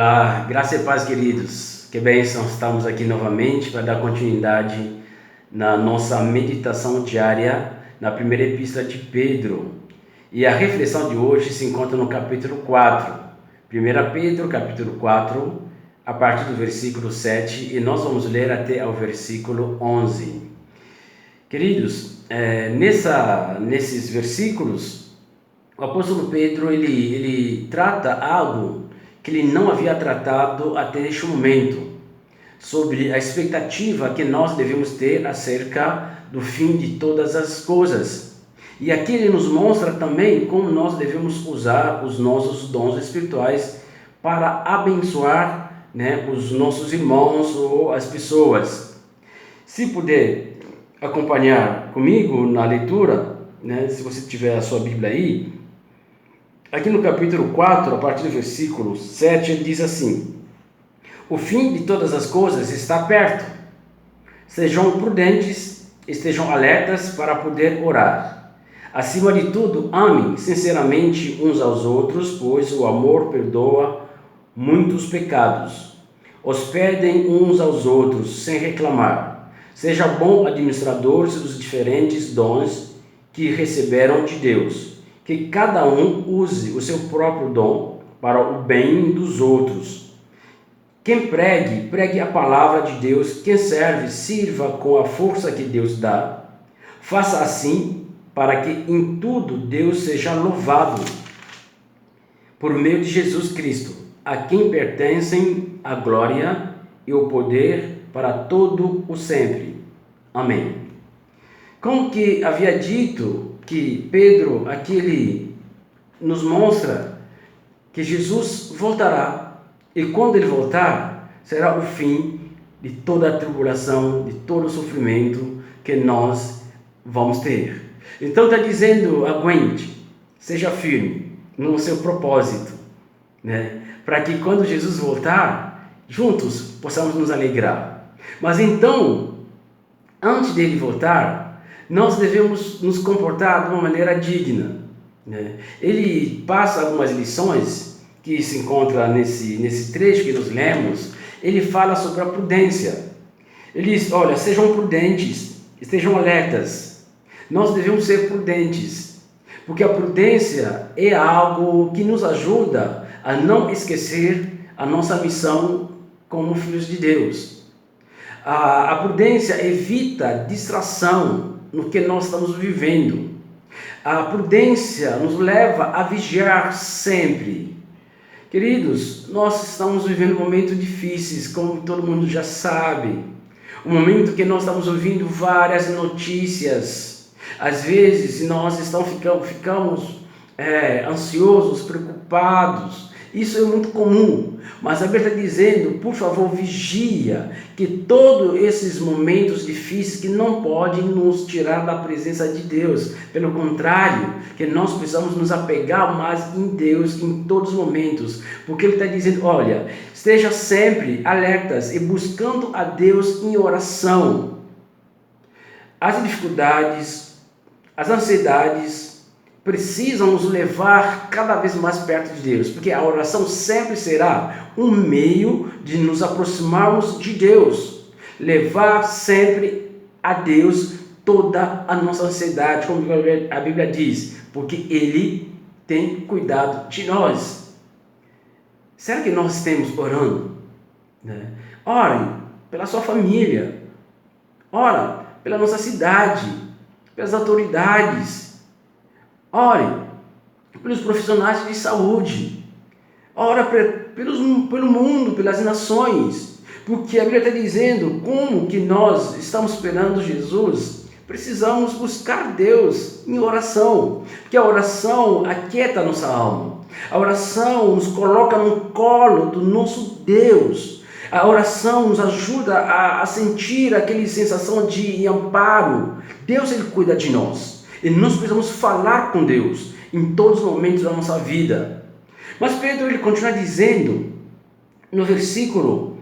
Olá, graça e paz, queridos. Que bênção, estamos aqui novamente para dar continuidade na nossa meditação diária na primeira epístola de Pedro. E a reflexão de hoje se encontra no capítulo 4. 1 Pedro, capítulo 4, a partir do versículo 7, e nós vamos ler até ao versículo 11. Queridos, nesses versículos, o apóstolo Pedro ele trata algo que ele não havia tratado até este momento, sobre a expectativa que nós devemos ter acerca do fim de todas as coisas. E aqui ele nos mostra também como nós devemos usar os nossos dons espirituais para abençoar, os nossos irmãos ou as pessoas. Se puder acompanhar comigo na leitura, se você tiver a sua Bíblia aí, aqui no capítulo 4, a partir do versículo 7, ele diz assim: o fim de todas as coisas está perto. Sejam prudentes, estejam alertas para poder orar. Acima de tudo, amem sinceramente uns aos outros, pois o amor perdoa muitos pecados. Hospedem uns aos outros sem reclamar. Seja bom administrador dos diferentes dons que receberam de Deus. Que cada um use o seu próprio dom para o bem dos outros. Quem pregue a palavra de Deus. Quem serve, sirva com a força que Deus dá. Faça assim para que em tudo Deus seja louvado por meio de Jesus Cristo, a quem pertencem a glória e o poder para todo o sempre. Amém. Como que havia dito que Pedro, aqui ele nos mostra que Jesus voltará, e quando ele voltar, será o fim de toda a tribulação, de todo o sofrimento que nós vamos ter. Então está dizendo, aguente, seja firme no seu propósito, para que quando Jesus voltar, juntos possamos nos alegrar. Mas então, antes dele voltar, nós devemos nos comportar de uma maneira digna. Ele passa algumas lições que se encontram nesse trecho que nós lemos. Ele fala sobre a prudência. Ele diz, olha, sejam prudentes, estejam alertas. Nós devemos ser prudentes, porque a prudência é algo que nos ajuda a não esquecer a nossa missão como filhos de Deus. A prudência evita distração no que nós estamos vivendo. A prudência nos leva a vigiar sempre. Queridos, nós estamos vivendo momentos difíceis, como todo mundo já sabe. Um momento que nós estamos ouvindo várias notícias. Às vezes nós ficamos ansiosos, preocupados. Isso é muito comum, mas a Bíblia está dizendo, por favor, vigia, que todos esses momentos difíceis que não podem nos tirar da presença de Deus. Pelo contrário, que nós precisamos nos apegar mais em Deus em todos os momentos, porque Ele está dizendo, olha, esteja sempre alertas e buscando a Deus em oração. As dificuldades, as ansiedades, precisam nos levar cada vez mais perto de Deus, porque a oração sempre será um meio de nos aproximarmos de Deus, levar sempre a Deus toda a nossa ansiedade, como a Bíblia diz, porque Ele tem cuidado de nós. Será que nós estamos orando? Ore pela sua família, ore pela nossa cidade, pelas autoridades. Ore pelos profissionais de saúde. Ore pelo mundo, pelas nações. Porque a Bíblia está dizendo como que nós estamos esperando Jesus. Precisamos buscar Deus em oração. Porque a oração aquieta a nossa alma. A oração nos coloca no colo do nosso Deus. A oração nos ajuda a sentir aquela sensação de amparo. Deus, Ele cuida de nós. E nós precisamos falar com Deus em todos os momentos da nossa vida. Mas Pedro ele continua dizendo, no versículo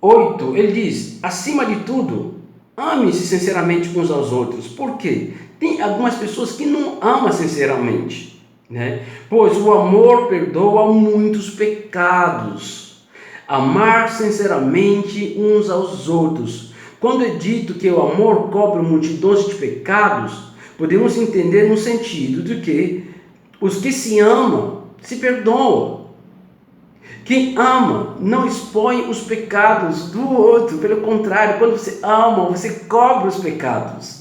8, ele diz, acima de tudo, ame-se sinceramente uns aos outros. Por quê? Tem algumas pessoas que não amam sinceramente. né? Pois o amor perdoa muitos pecados. Amar sinceramente uns aos outros. Quando é dito que o amor cobre multidões de pecados, podemos entender no sentido de que os que se amam se perdoam. Quem ama não expõe os pecados do outro, pelo contrário, quando você ama, você cobre os pecados.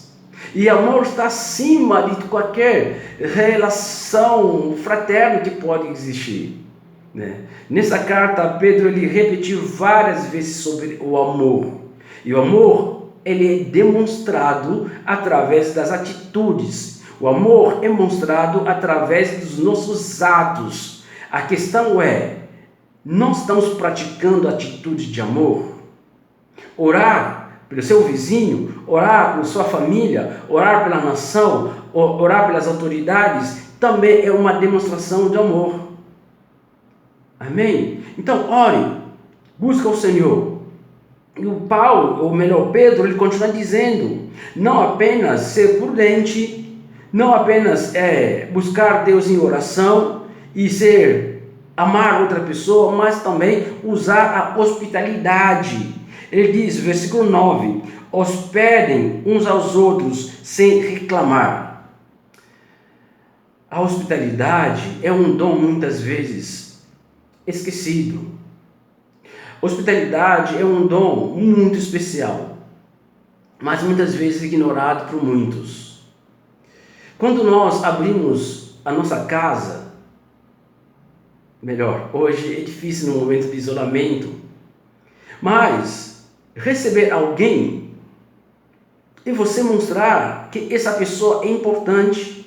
E amor está acima de qualquer relação fraterna que pode existir, né? Nessa carta, Pedro ele repetiu várias vezes sobre o amor. E o amor ele é demonstrado através das atitudes. O amor é mostrado através dos nossos atos. A questão é, nós estamos praticando atitudes de amor? Orar pelo seu vizinho, orar por sua família, orar pela nação, orar pelas autoridades, também é uma demonstração de amor. Amém? Então, ore, busca o Senhor. E o Paulo, ou melhor, Pedro, ele continua dizendo, não apenas ser prudente, não apenas buscar Deus em oração e amar outra pessoa, mas também usar a hospitalidade. Ele diz, versículo 9, hospedem uns aos outros sem reclamar. A hospitalidade é um dom muitas vezes esquecido. Hospitalidade é um dom muito especial, mas muitas vezes ignorado por muitos. Quando nós abrimos a nossa casa, melhor, hoje é difícil no momento de isolamento, mas receber alguém e você mostrar que essa pessoa é importante,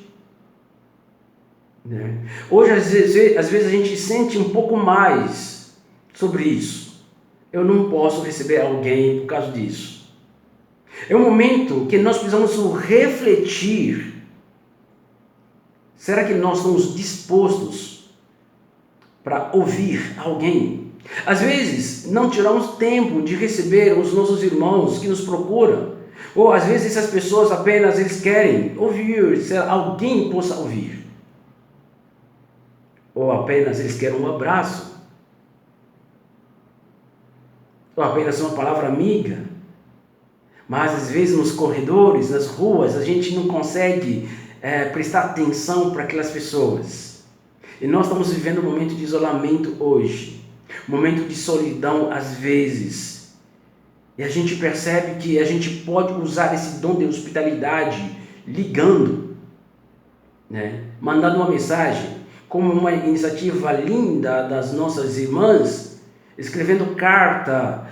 né? Hoje às vezes a gente sente um pouco mais sobre isso. Eu não posso receber alguém por causa disso. É um momento que nós precisamos refletir. Será que nós estamos dispostos para ouvir alguém? Às vezes, não tiramos tempo de receber os nossos irmãos que nos procuram. Ou às vezes essas pessoas apenas eles querem ouvir, se alguém possa ouvir. Ou apenas eles querem um abraço. Ou apenas uma palavra amiga. Mas às vezes nos corredores, nas ruas, a gente não consegue prestar atenção para aquelas pessoas. E nós estamos vivendo um momento de isolamento hoje. Momento de solidão às vezes, e a gente percebe que a gente pode usar esse dom de hospitalidade ligando, né? Mandando uma mensagem, como uma iniciativa linda das nossas irmãs, escrevendo carta,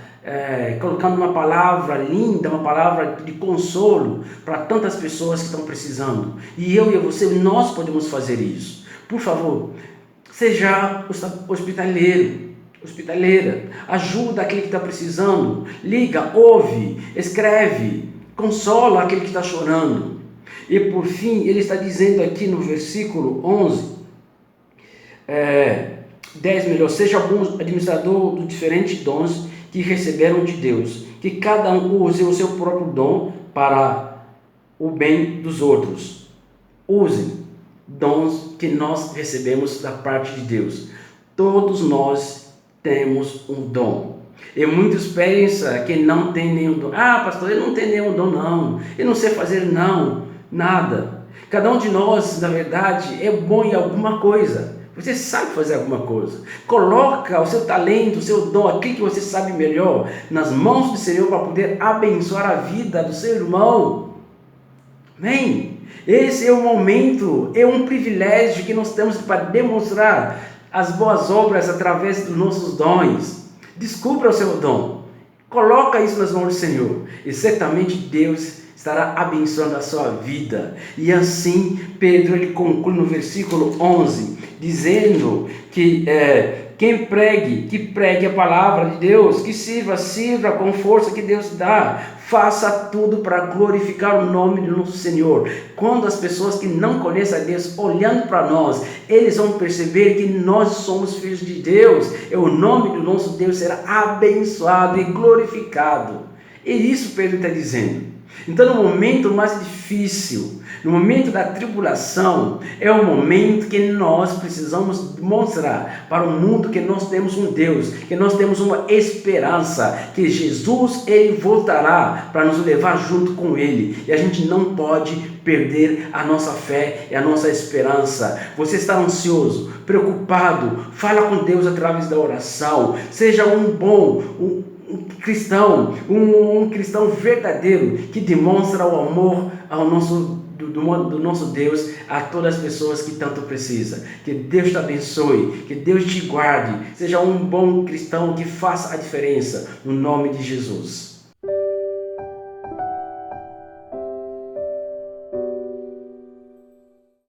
colocando uma palavra linda, uma palavra de consolo para tantas pessoas que estão precisando. E eu e você, nós podemos fazer isso. Por favor, seja hospitaleira, ajuda aquele que está precisando, liga, ouve, escreve, consola aquele que está chorando. E por fim, ele está dizendo aqui no versículo 11, 10 melhor, seja bom administrador dos diferentes dons que receberam de Deus, que cada um use o seu próprio dom para o bem dos outros. Use dons que nós recebemos da parte de Deus. Todos nós temos um dom. E muitos pensam que não tem nenhum dom. Ah, pastor, eu não tenho nenhum dom, não. Eu não sei fazer, não. Nada. Cada um de nós, na verdade, é bom em alguma coisa. Você sabe fazer alguma coisa. Coloca o seu talento, o seu dom, aquilo que você sabe melhor, nas mãos do Senhor para poder abençoar a vida do seu irmão. Amém? Esse é o momento, é um privilégio que nós temos para demonstrar as boas obras através dos nossos dons. Descubra o seu dom, coloca isso nas mãos do Senhor e certamente Deus estará abençoando a sua vida. E assim Pedro ele conclui no versículo 11 dizendo que quem pregue a palavra de Deus, que sirva com força que Deus dá, faça tudo para glorificar o nome do nosso Senhor. Quando as pessoas que não conhecem a Deus, olhando para nós, eles vão perceber que nós somos filhos de Deus, e o nome do nosso Deus será abençoado e glorificado. E isso Pedro está dizendo. Então, no momento mais difícil, no momento da tribulação, é o momento que nós precisamos mostrar para o mundo que nós temos um Deus, que nós temos uma esperança, que Jesus, Ele voltará para nos levar junto com Ele. E a gente não pode perder a nossa fé e a nossa esperança. Você está ansioso, preocupado, fala com Deus através da oração. Seja um cristão, um cristão verdadeiro, que demonstra o amor ao do nosso Deus a todas as pessoas que tanto precisam. Que Deus te abençoe, que Deus te guarde. Seja um bom cristão que faça a diferença, no nome de Jesus.